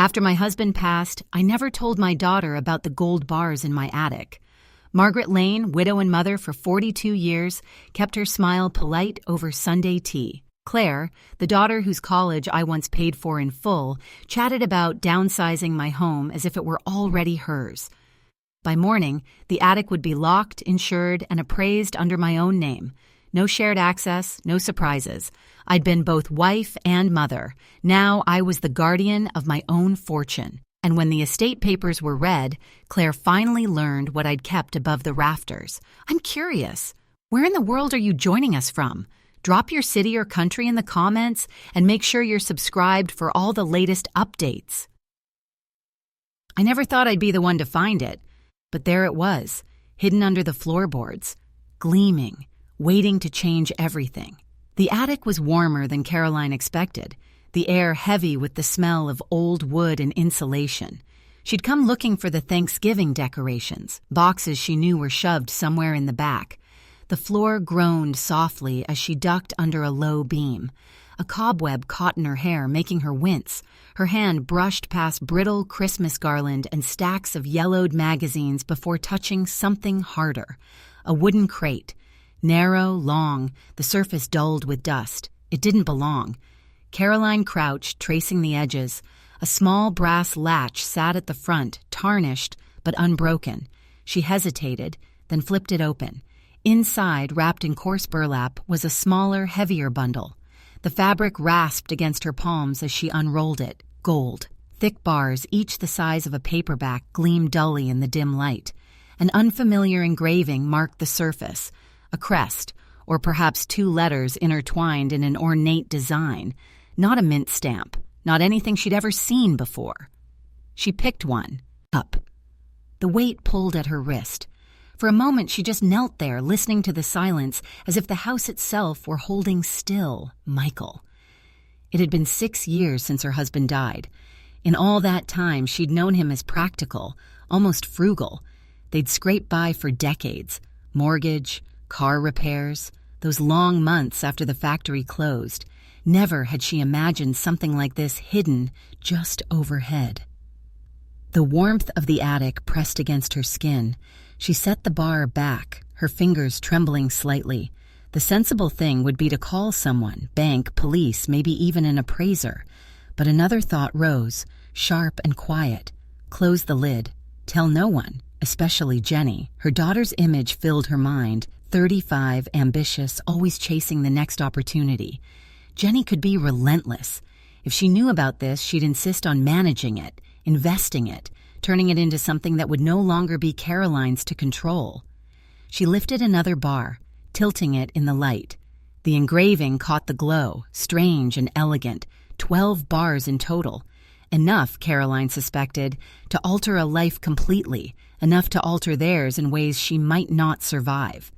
After my husband passed, I never told my daughter about the gold bars in my attic. Margaret Lane, widow and mother for 42 years, kept her smile polite over Sunday tea. Claire, the daughter whose college I once paid for in full, chatted about downsizing my home as if it were already hers. By morning, the attic would be locked, insured, and appraised under my own name. No shared access, no surprises. I'd been both wife and mother. Now I was the guardian of my own fortune. And when the estate papers were read, Claire finally learned what I'd kept above the rafters. I'm curious. Where in the world are you joining us from? Drop your city or country in the comments and make sure you're subscribed for all the latest updates. I never thought I'd be the one to find it, but there it was, hidden under the floorboards, gleaming, waiting to change everything. The attic was warmer than Caroline expected, the air heavy with the smell of old wood and insulation. She'd come looking for the Thanksgiving decorations, boxes she knew were shoved somewhere in the back. The floor groaned softly as she ducked under a low beam. A cobweb caught in her hair, making her wince. Her hand brushed past brittle Christmas garland and stacks of yellowed magazines before touching something harder. A wooden crate. Narrow, long, the surface dulled with dust. It didn't belong. Caroline crouched, tracing the edges. A small brass latch sat at the front, tarnished but unbroken. She hesitated, then flipped it open. Inside, wrapped in coarse burlap, was a smaller, heavier bundle. The fabric rasped against her palms as she unrolled it. Gold. Thick bars, each the size of a paperback, gleamed dully in the dim light. An unfamiliar engraving marked the surface. A crest, or perhaps two letters intertwined in an ornate design. Not a mint stamp. Not anything she'd ever seen before. She picked one. Up. The weight pulled at her wrist. For a moment, she just knelt there, listening to the silence, as if the house itself were holding still Michael. It had been 6 years since her husband died. In all that time, she'd known him as practical, almost frugal. They'd scraped by for decades. Mortgage, car repairs, those long months after the factory closed. Never had she imagined something like this hidden just overhead. The warmth of the attic pressed against her skin. She set the bar back, her fingers trembling slightly. The sensible thing would be to call someone, bank, police, maybe even an appraiser. But another thought rose, sharp and quiet. Close the lid. Tell no one, especially Jenny. Her daughter's image filled her mind, 35, ambitious, always chasing the next opportunity. Jenny could be relentless. If she knew about this, she'd insist on managing it, investing it, turning it into something that would no longer be Caroline's to control. She lifted another bar, tilting it in the light. The engraving caught the glow, strange and elegant, 12 bars in total. Enough, Caroline suspected, to alter a life completely, enough to alter theirs in ways she might not survive.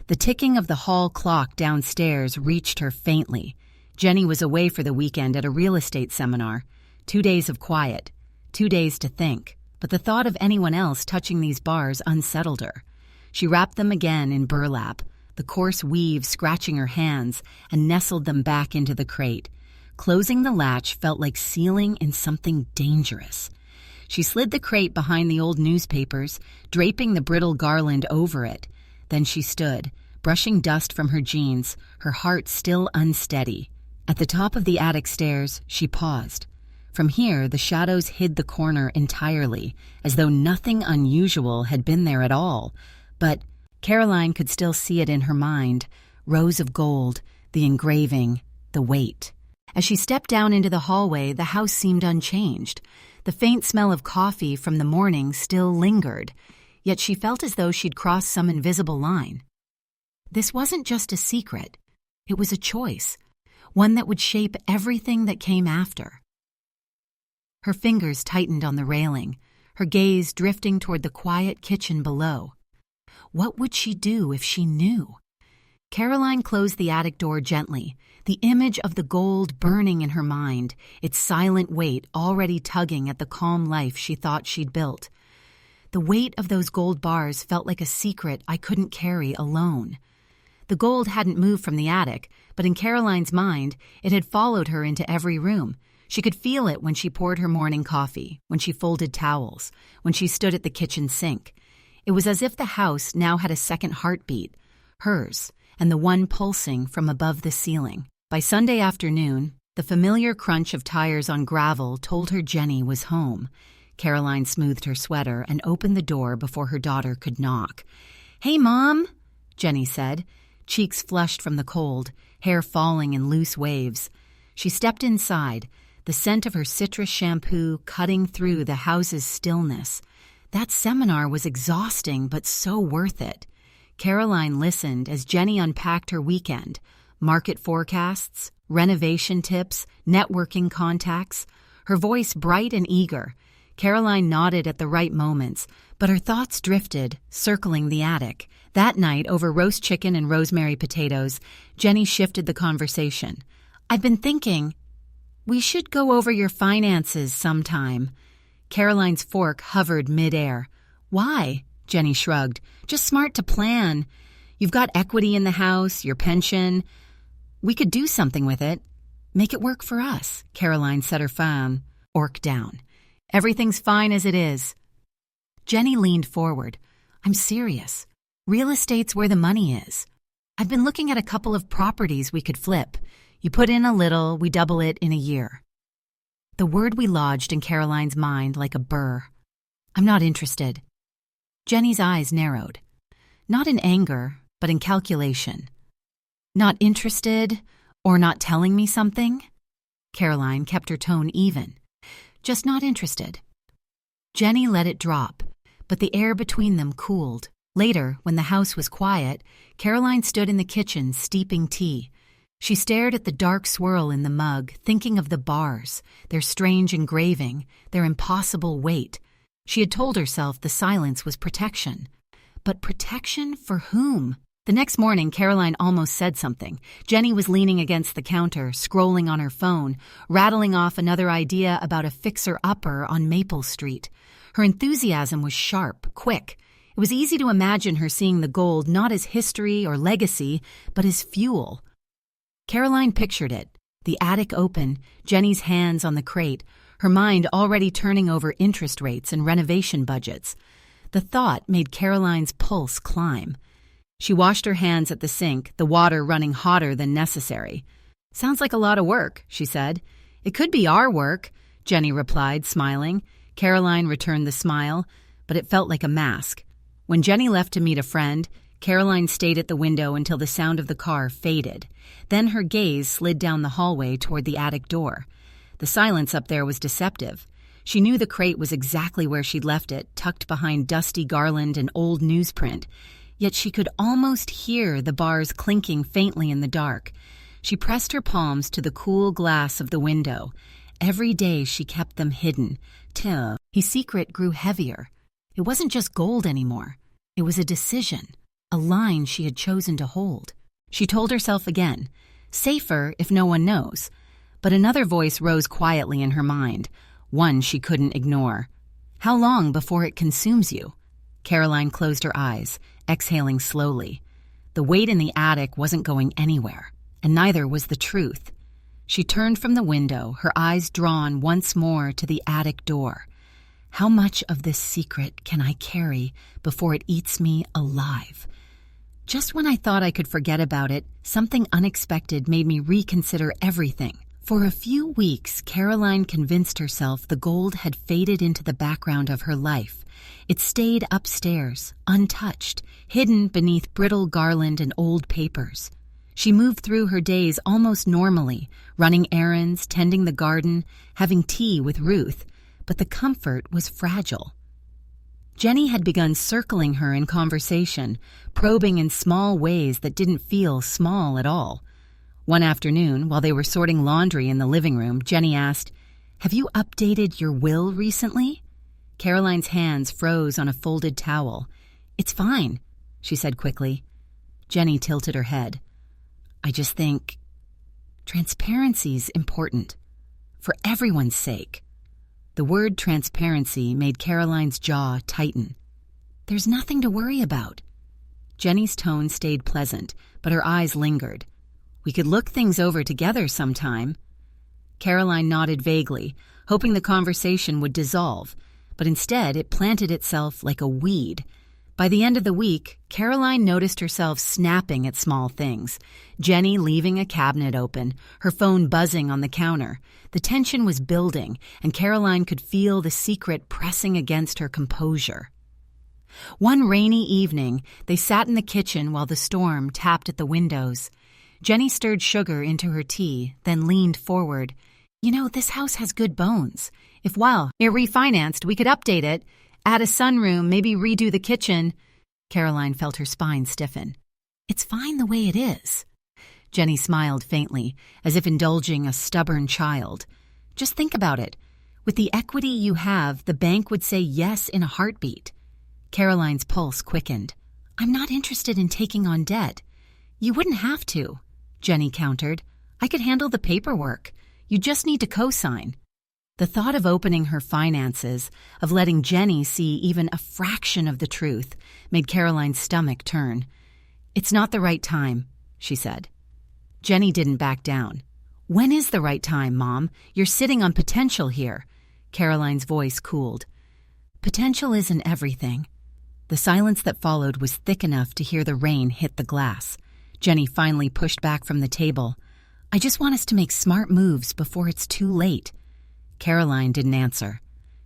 The ticking of the hall clock downstairs reached her faintly. Jenny was away for the weekend at a real estate seminar. 2 days of quiet, 2 days to think. But the thought of anyone else touching these bars unsettled her. She wrapped them again in burlap, the coarse weave scratching her hands, and nestled them back into the crate. Closing the latch felt like sealing in something dangerous. She slid the crate behind the old newspapers, draping the brittle garland over it. Then she stood, brushing dust from her jeans, her heart still unsteady. At the top of the attic stairs, she paused. From here, the shadows hid the corner entirely, as though nothing unusual had been there at all. But Caroline could still see it in her mind, rows of gold, the engraving, the weight. As she stepped down into the hallway, the house seemed unchanged. The faint smell of coffee from the morning still lingered, yet she felt as though she'd crossed some invisible line. This wasn't just a secret. It was a choice, one that would shape everything that came after. Her fingers tightened on the railing, her gaze drifting toward the quiet kitchen below. What would she do if she knew? Caroline closed the attic door gently, the image of the gold burning in her mind, its silent weight already tugging at the calm life she thought she'd built. The weight of those gold bars felt like a secret I couldn't carry alone. The gold hadn't moved from the attic, but in Caroline's mind, it had followed her into every room. She could feel it when she poured her morning coffee, when she folded towels, when she stood at the kitchen sink. It was as if the house now had a second heartbeat, hers, and the one pulsing from above the ceiling. By Sunday afternoon, the familiar crunch of tires on gravel told her Jenny was home. Caroline smoothed her sweater and opened the door before her daughter could knock. "Hey, Mom," Jenny said, cheeks flushed from the cold, hair falling in loose waves. She stepped inside, the scent of her citrus shampoo cutting through the house's stillness. That seminar was exhausting, but so worth it. Caroline listened as Jenny unpacked her weekend, market forecasts, renovation tips, networking contacts, her voice bright and eager. Caroline nodded at the right moments, but her thoughts drifted, circling the attic. That night, over roast chicken and rosemary potatoes, Jenny shifted the conversation. "I've been thinking, we should go over your finances sometime." Caroline's fork hovered midair. "Why?" Jenny shrugged. "Just smart to plan. You've got equity in the house, your pension. We could do something with it. Make it work for us." Caroline set her phone, orc down. "Everything's fine as it is." Jenny leaned forward. "I'm serious. Real estate's where the money is. I've been looking at a couple of properties we could flip. You put in a little, we double it in a year." The word we lodged in Caroline's mind like a burr. "I'm not interested." Jenny's eyes narrowed. Not in anger, but in calculation. "Not interested, or not telling me something?" Caroline kept her tone even. "Just not interested." Jenny let it drop, but the air between them cooled. Later, when the house was quiet, Caroline stood in the kitchen steeping tea. She stared at the dark swirl in the mug, thinking of the bars, their strange engraving, their impossible weight. She had told herself the silence was protection. But protection for whom? The next morning, Caroline almost said something. Jenny was leaning against the counter, scrolling on her phone, rattling off another idea about a fixer-upper on Maple Street. Her enthusiasm was sharp, quick. It was easy to imagine her seeing the gold not as history or legacy, but as fuel. Caroline pictured it, the attic open, Jenny's hands on the crate, her mind already turning over interest rates and renovation budgets. The thought made Caroline's pulse climb. She washed her hands at the sink, the water running hotter than necessary. "Sounds like a lot of work," she said. "It could be our work," Jenny replied, smiling. Caroline returned the smile, but it felt like a mask. When Jenny left to meet a friend, Caroline stayed at the window until the sound of the car faded. Then her gaze slid down the hallway toward the attic door. The silence up there was deceptive. She knew the crate was exactly where she'd left it, tucked behind dusty garland and old newsprint. Yet she could almost hear the bars clinking faintly in the dark. She pressed her palms to the cool glass of the window. Every day she kept them hidden, till his secret grew heavier. It wasn't just gold anymore. It was a decision, a line she had chosen to hold. She told herself again, safer if no one knows. But another voice rose quietly in her mind, one she couldn't ignore. "How long before it consumes you?" Caroline closed her eyes, exhaling slowly. The weight in the attic wasn't going anywhere, and neither was the truth. She turned from the window, her eyes drawn once more to the attic door. How much of this secret can I carry before it eats me alive? Just when I thought I could forget about it, something unexpected made me reconsider everything. For a few weeks, Caroline convinced herself the gold had faded into the background of her life. It stayed upstairs, untouched, hidden beneath brittle garland and old papers. She moved through her days almost normally, running errands, tending the garden, having tea with Ruth, but the comfort was fragile. Jenny had begun circling her in conversation, probing in small ways that didn't feel small at all. One afternoon, while they were sorting laundry in the living room, Jenny asked, "Have you updated your will recently?" Caroline's hands froze on a folded towel. "It's fine," she said quickly. Jenny tilted her head. "I just think transparency's important, for everyone's sake." The word transparency made Caroline's jaw tighten. "There's nothing to worry about." Jenny's tone stayed pleasant, but her eyes lingered. "We could look things over together sometime." Caroline nodded vaguely, hoping the conversation would dissolve, but instead it planted itself like a weed. By the end of the week, Caroline noticed herself snapping at small things. Jenny leaving a cabinet open, her phone buzzing on the counter. The tension was building, and Caroline could feel the secret pressing against her composure. One rainy evening, they sat in the kitchen while the storm tapped at the windows. Jenny stirred sugar into her tea, then leaned forward. "You know, this house has good bones. If, it refinanced, we could update it, add a sunroom, maybe redo the kitchen." Caroline felt her spine stiffen. "It's fine the way it is." Jenny smiled faintly, as if indulging a stubborn child. "Just think about it. With the equity you have, the bank would say yes in a heartbeat." Caroline's pulse quickened. "I'm not interested in taking on debt." "You wouldn't have to," Jenny countered. "I could handle the paperwork. You just need to co-sign." The thought of opening her finances, of letting Jenny see even a fraction of the truth, made Caroline's stomach turn. "It's not the right time," she said. Jenny didn't back down. "When is the right time, Mom? You're sitting on potential here." Caroline's voice cooled. "Potential isn't everything." The silence that followed was thick enough to hear the rain hit the glass. Jenny finally pushed back from the table. "I just want us to make smart moves before it's too late." Caroline didn't answer.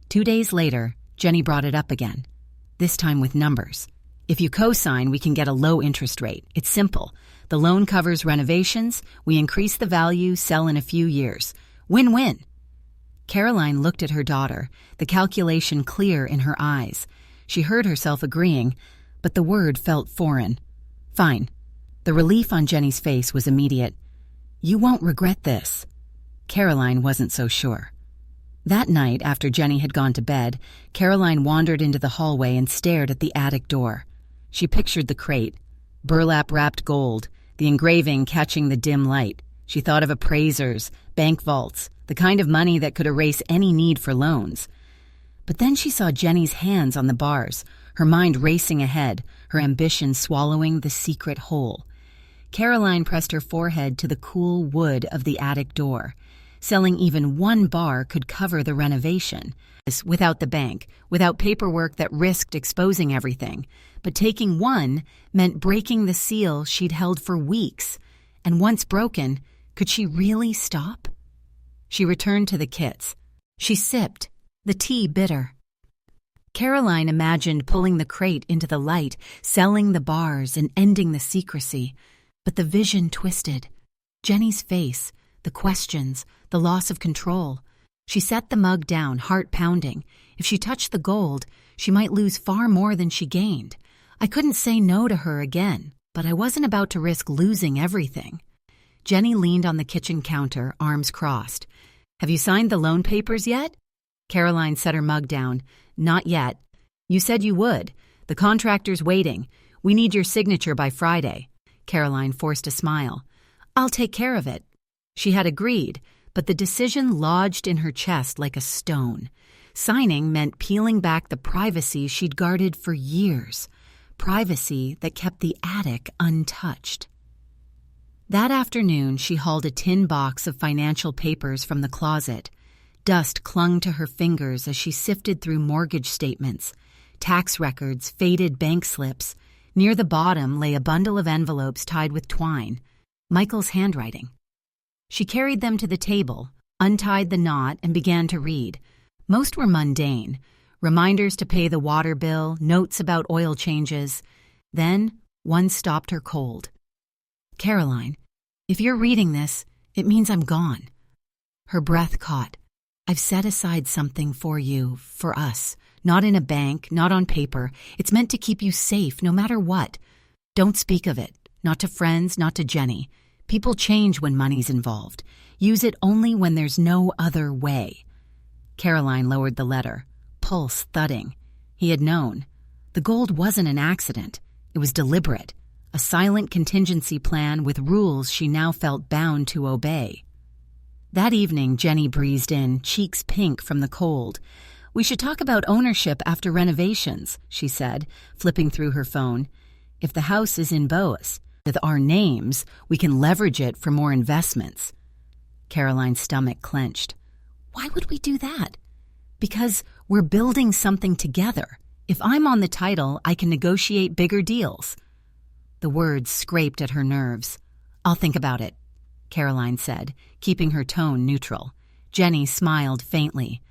2 days later, Jenny brought it up again, this time with numbers. "If you co-sign, we can get a low interest rate. It's simple. The loan covers renovations, we increase the value, sell in a few years. Win-win." Caroline looked at her daughter, the calculation clear in her eyes. She heard herself agreeing, but the word felt foreign. "Fine." The relief on Jenny's face was immediate. "You won't regret this." Caroline wasn't so sure. That night, after Jenny had gone to bed, Caroline wandered into the hallway and stared at the attic door. She pictured the crate, burlap-wrapped gold, the engraving catching the dim light. She thought of appraisers, bank vaults, the kind of money that could erase any need for loans. But then she saw Jenny's hands on the bars, her mind racing ahead, her ambition swallowing the secret hole. Caroline pressed her forehead to the cool wood of the attic door. Selling even one bar could cover the renovation. Without the bank, without paperwork that risked exposing everything. But taking one meant breaking the seal she'd held for weeks. And once broken, could she really stop? She returned to the kits. She sipped, the tea bitter. Caroline imagined pulling the crate into the light, selling the bars and ending the secrecy. But the vision twisted. Jenny's face, the questions, the loss of control. She set the mug down, heart pounding. If she touched the gold, she might lose far more than she gained. I couldn't say no to her again, but I wasn't about to risk losing everything. Jenny leaned on the kitchen counter, arms crossed. "Have you signed the loan papers yet?" Caroline set her mug down. "Not yet." "You said you would. The contractor's waiting. We need your signature by Friday." Caroline forced a smile. "I'll take care of it." She had agreed, but the decision lodged in her chest like a stone. Signing meant peeling back the privacy she'd guarded for years, privacy that kept the attic untouched. That afternoon, she hauled a tin box of financial papers from the closet. Dust clung to her fingers as she sifted through mortgage statements, tax records, faded bank slips. Near the bottom lay a bundle of envelopes tied with twine, Michael's handwriting. She carried them to the table, untied the knot, and began to read. Most were mundane, reminders to pay the water bill, notes about oil changes. Then one stopped her cold. "Caroline, if you're reading this, it means I'm gone." Her breath caught. "I've set aside something for you, for us. Not in a bank, not on paper. It's meant to keep you safe no matter what. Don't speak of it, not to friends, not to Jenny. People change when money's involved. Use it only when there's no other way." Caroline lowered the letter, pulse thudding. He had known. The gold wasn't an accident. It was deliberate, a silent contingency plan with rules she now felt bound to obey. That evening, Jenny breezed in, cheeks pink from the cold. "We should talk about ownership after renovations," she said, flipping through her phone. "If the house is in Boas, with our names, we can leverage it for more investments." Caroline's stomach clenched. Why would we do that? Because we're building something together. If I'm on the title, I can negotiate bigger deals. The words scraped at her nerves. I'll think about it, Caroline said, keeping her tone neutral. Jenny smiled faintly.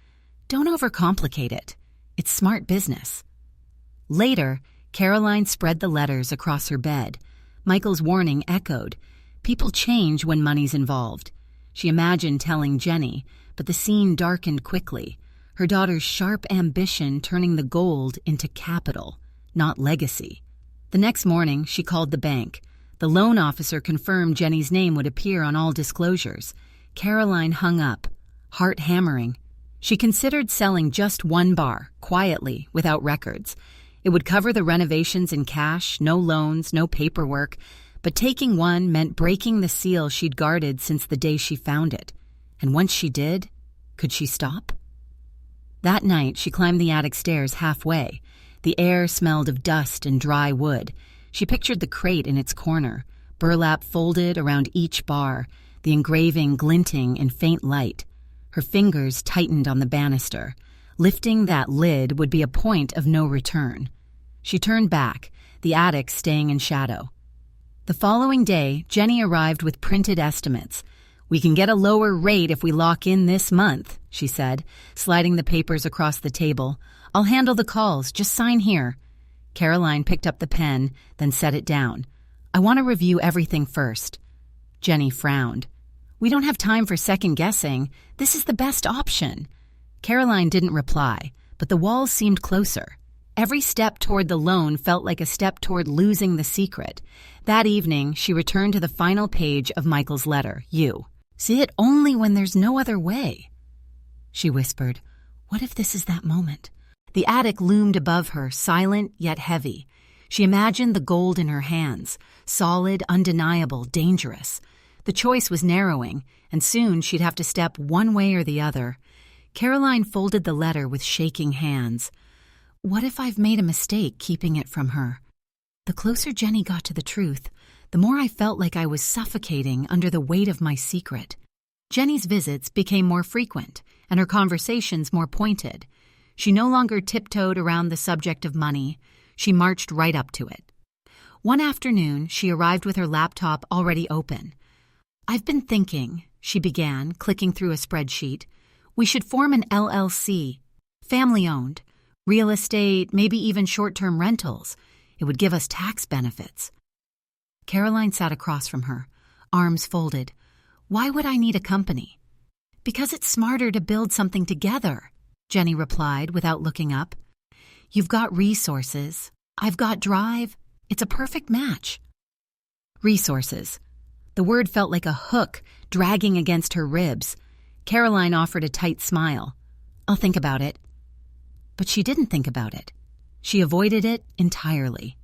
Don't overcomplicate it. It's smart business. Later, Caroline spread the letters across her bed. Michael's warning echoed. People change when money's involved. She imagined telling Jenny, but the scene darkened quickly, her daughter's sharp ambition turning the gold into capital, not legacy. The next morning, she called the bank. The loan officer confirmed Jenny's name would appear on all disclosures. Caroline hung up, heart hammering. She considered selling just one bar, quietly, without records. It would cover the renovations in cash, no loans, no paperwork, but taking one meant breaking the seal she'd guarded since the day she found it. And once she did, could she stop? That night, she climbed the attic stairs halfway. The air smelled of dust and dry wood. She pictured the crate in its corner, burlap folded around each bar, the engraving glinting in faint light. Her fingers tightened on the banister. Lifting that lid would be a point of no return. She turned back, the attic staying in shadow. The following day, Jenny arrived with printed estimates. We can get a lower rate if we lock in this month, she said, sliding the papers across the table. I'll handle the calls, just sign here. Caroline picked up the pen, then set it down. I want to review everything first. Jenny frowned. We don't have time for second-guessing. This is the best option. Caroline didn't reply, but the walls seemed closer. Every step toward the loan felt like a step toward losing the secret. That evening, she returned to the final page of Michael's letter, You. See it only when there's no other way. She whispered, What if this is that moment? The attic loomed above her, silent yet heavy. She imagined the gold in her hands, solid, undeniable, dangerous. The choice was narrowing, and soon she'd have to step one way or the other. Caroline folded the letter with shaking hands. What if I've made a mistake keeping it from her? The closer Jenny got to the truth, the more I felt like I was suffocating under the weight of my secret. Jenny's visits became more frequent, and her conversations more pointed. She no longer tiptoed around the subject of money. She marched right up to it. One afternoon, she arrived with her laptop already open. I've been thinking, she began, clicking through a spreadsheet. We should form an LLC, family-owned. Real estate, maybe even short-term rentals. It would give us tax benefits. Caroline sat across from her, arms folded. Why would I need a company? Because it's smarter to build something together, Jenny replied without looking up. You've got resources. I've got drive. It's a perfect match. Resources. The word felt like a hook dragging against her ribs. Caroline offered a tight smile. I'll think about it. But she didn't think about it. She avoided it entirely.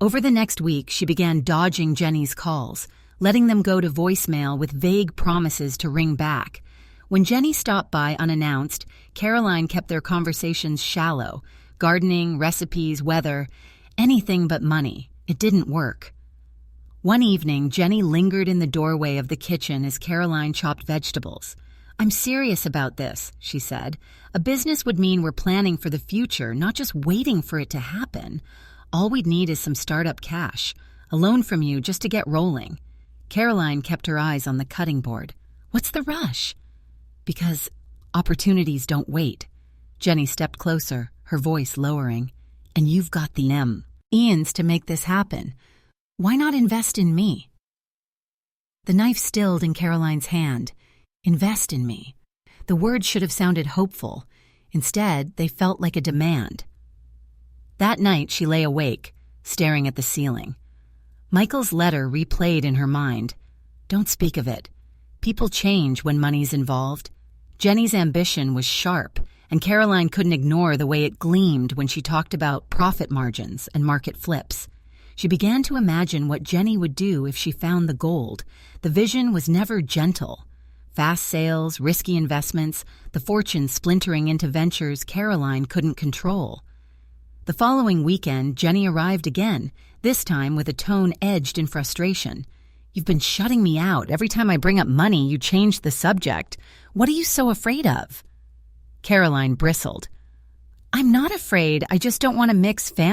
Over the next week, she began dodging Jenny's calls, letting them go to voicemail with vague promises to ring back. When Jenny stopped by unannounced, Caroline kept their conversations shallow, gardening, recipes, weather, anything but money. It didn't work. One evening, Jenny lingered in the doorway of the kitchen as Caroline chopped vegetables. I'm serious about this, she said. A business would mean we're planning for the future, not just waiting for it to happen. All we'd need is some startup cash, a loan from you just to get rolling. Caroline kept her eyes on the cutting board. What's the rush? Because opportunities don't wait. Jenny stepped closer, her voice lowering. And you've got the Ian's to make this happen. Why not invest in me? The knife stilled in Caroline's hand. Invest in me. The words should have sounded hopeful. Instead, they felt like a demand. That night, she lay awake, staring at the ceiling. Michael's letter replayed in her mind. Don't speak of it. People change when money's involved. Jenny's ambition was sharp, and Caroline couldn't ignore the way it gleamed when she talked about profit margins and market flips. She began to imagine what Jenny would do if she found the gold. The vision was never gentle. Fast sales, risky investments, the fortune splintering into ventures Caroline couldn't control. The following weekend, Jenny arrived again, this time with a tone edged in frustration. You've been shutting me out. Every time I bring up money, you change the subject. What are you so afraid of? Caroline bristled. I'm not afraid. I just don't want to mix family